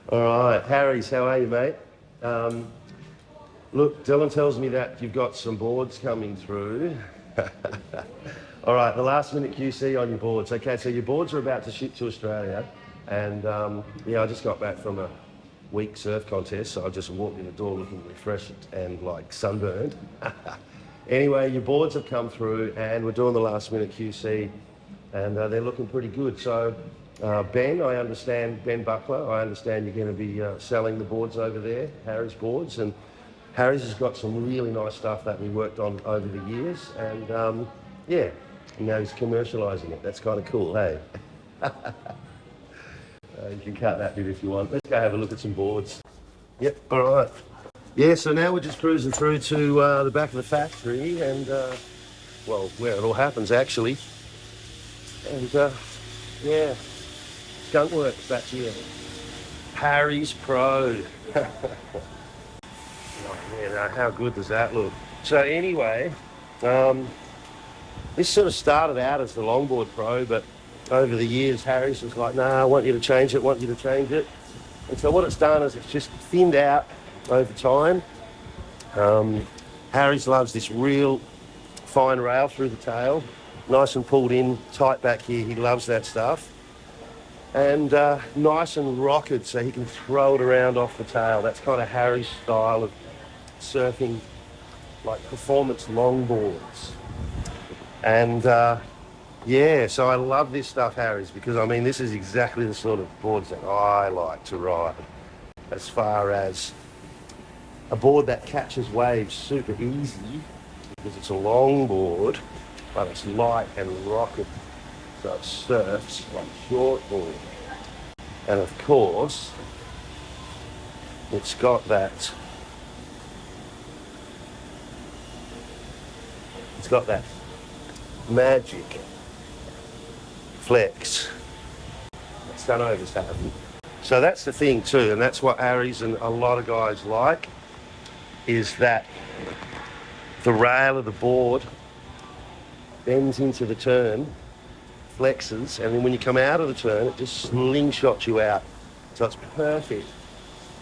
All right, Harries, how are you, mate? Look, Dylan tells me that you've got some boards coming through. All right, the last minute QC on your boards. Okay, so your boards are about to ship to Australia. And yeah, I just got back from a week surf contest, so I just walked in the door looking refreshed and like sunburned. Anyway, your boards have come through and we're doing the last minute QC and they're looking pretty good. So Ben Buckler, I understand you're going to be selling the boards over there, Harriesboards, and Harries has got some really nice stuff that we worked on over the years, and yeah, now he's commercialising it. That's kind of cool, hey? You can cut that bit if you want. Let's go have a look at some boards. Yep, all right. Yeah, so now we're just cruising through to the back of the factory and, well, where it all happens, actually. And, yeah, skunk works back here. Harriespro. Oh, man, how good does that look? So anyway, this sort of started out as the Longboard Pro, but over the years, Harries was like, nah, I want you to change it, And so what it's done is it's just thinned out over time. Harries loves this real fine rail through the tail, nice and pulled in, tight back here. He loves that stuff. And nice and rocketed so he can throw it around off the tail. That's kind of Harry's style of surfing, like performance longboards. And yeah, so I love this stuff, Harries, because I mean, this is exactly the sort of boards that I like to ride, as far as a board that catches waves super easy, because it's a long board, but it's light and rocket, so it surfs like shortboard. And of course, it's got that magic flex that Sunova's have. So that's the thing too, and that's what Harries and a lot of guys like, is that the rail of the board bends into the turn, flexes, and then when you come out of the turn, it just slingshots you out. So it's perfect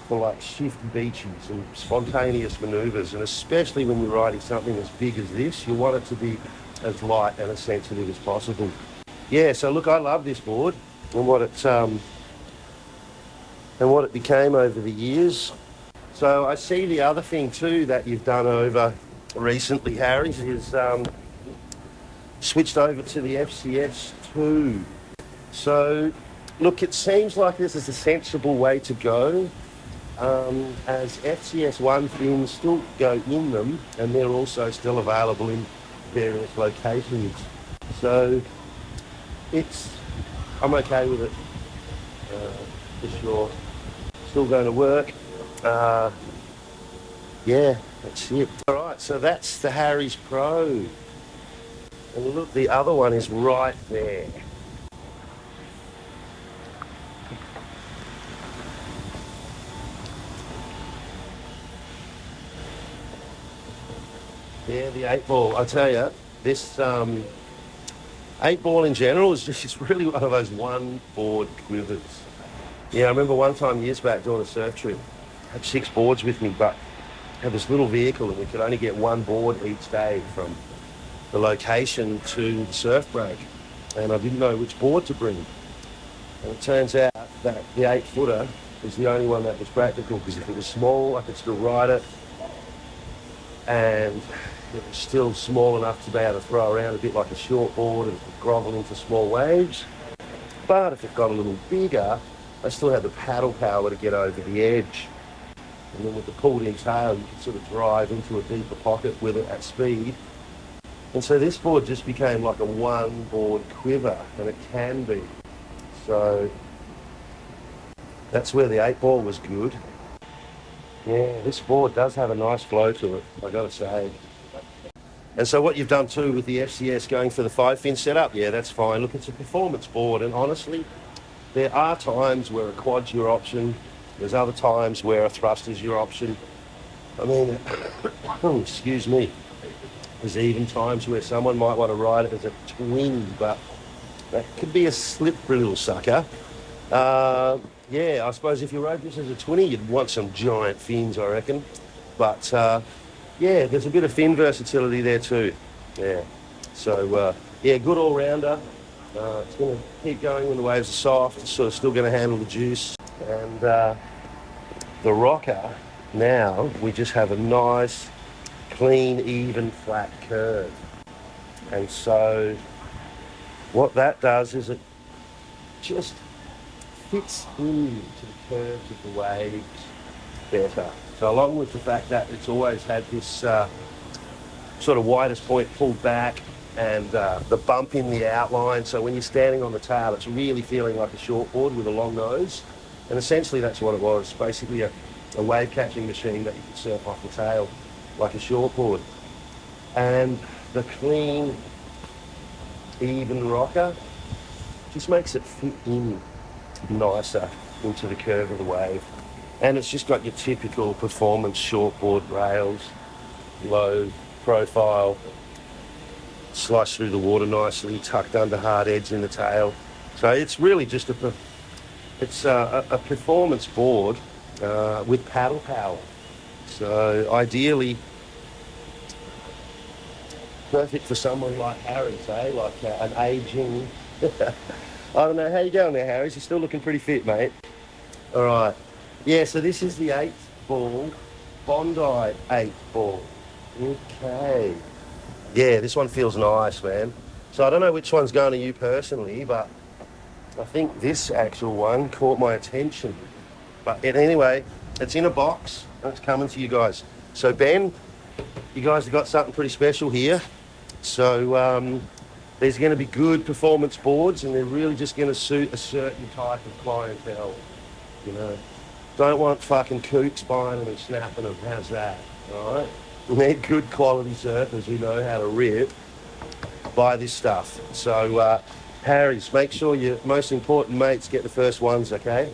for like shifty beaches and spontaneous manoeuvres, and especially when you're riding something as big as this, you want it to be as light and as sensitive as possible. Yeah, so look, I love this board and what it became over the years. So I see the other thing too that you've done over recently, Harries, is switched over to the FCS 2. So look, it seems like this is a sensible way to go, as FCS 1 fins still go in them and they're also still available in various locations. So I'm okay with it, for sure. Still going to work. Yeah, that's it. All right, so that's the Harriespro. And look, the other one is right there. Yeah, the 8-ball. I tell you, this 8-ball in general is just really one of those one-board quivers. Yeah, I remember one time years back doing a surf trip, I had 6 boards with me, but I had this little vehicle and we could only get one board each day from the location to the surf break, and I didn't know which board to bring. And it turns out that the 8-footer was the only one that was practical, because if it was small, I could still ride it, and it was still small enough to be able to throw around a bit like a short board and grovel into small waves. But if it got a little bigger, I still had the paddle power to get over the edge. And then with the pulled-in tail, you could sort of drive into a deeper pocket with it at speed. And so this board just became like a one-board quiver, and it can be. So that's where the 8-ball was good. Yeah, this board does have a nice flow to it, I gotta say. And so what you've done too with the FCS going for the 5-fin setup, yeah, that's fine. Look, it's a performance board, and honestly, there are times where a quad's your option. There's other times where a thrust is your option. I mean, excuse me. There's even times where someone might want to ride it as a twin, but that could be a slippery little sucker. Yeah, I suppose if you rode this as a 20, you'd want some giant fins, I reckon. But yeah, there's a bit of fin versatility there too. Yeah. So yeah, good all-rounder. It's going to keep going when the waves are soft. It's sort of still going to handle the juice. And the rocker, now we just have a nice, clean, even, flat curve. And so what that does is it just fits into the curves of the waves better. So along with the fact that it's always had this sort of widest point pulled back and the bump in the outline, so when you're standing on the tail it's really feeling like a shortboard with a long nose, and essentially that's what it was, basically a wave catching machine that you could surf off the tail like a shortboard. And the clean, even rocker just makes it fit in nicer into the curve of the wave. And it's just got your typical performance shortboard rails, low profile, slice through the water nicely, tucked under hard edge in the tail. So it's really just a performance board with paddle power. So ideally perfect for someone like Harries, like an aging. I don't know, how you going there, Harries? You're still looking pretty fit, mate. All right. Yeah, so this is the 8th ball, Bondi 8th ball. Okay. Yeah, this one feels nice, man. So I don't know which one's going to you personally, but I think this actual one caught my attention. But anyway, it's in a box and it's coming to you guys. So Ben, you guys have got something pretty special here. So there's going to be good performance boards and they're really just going to suit a certain type of clientele, you know. Don't want fucking kooks buying them and snapping them. How's that? All right? We need good quality surfers who know how to rip, buy this stuff. So, Harries, make sure your most important mates get the first ones, okay?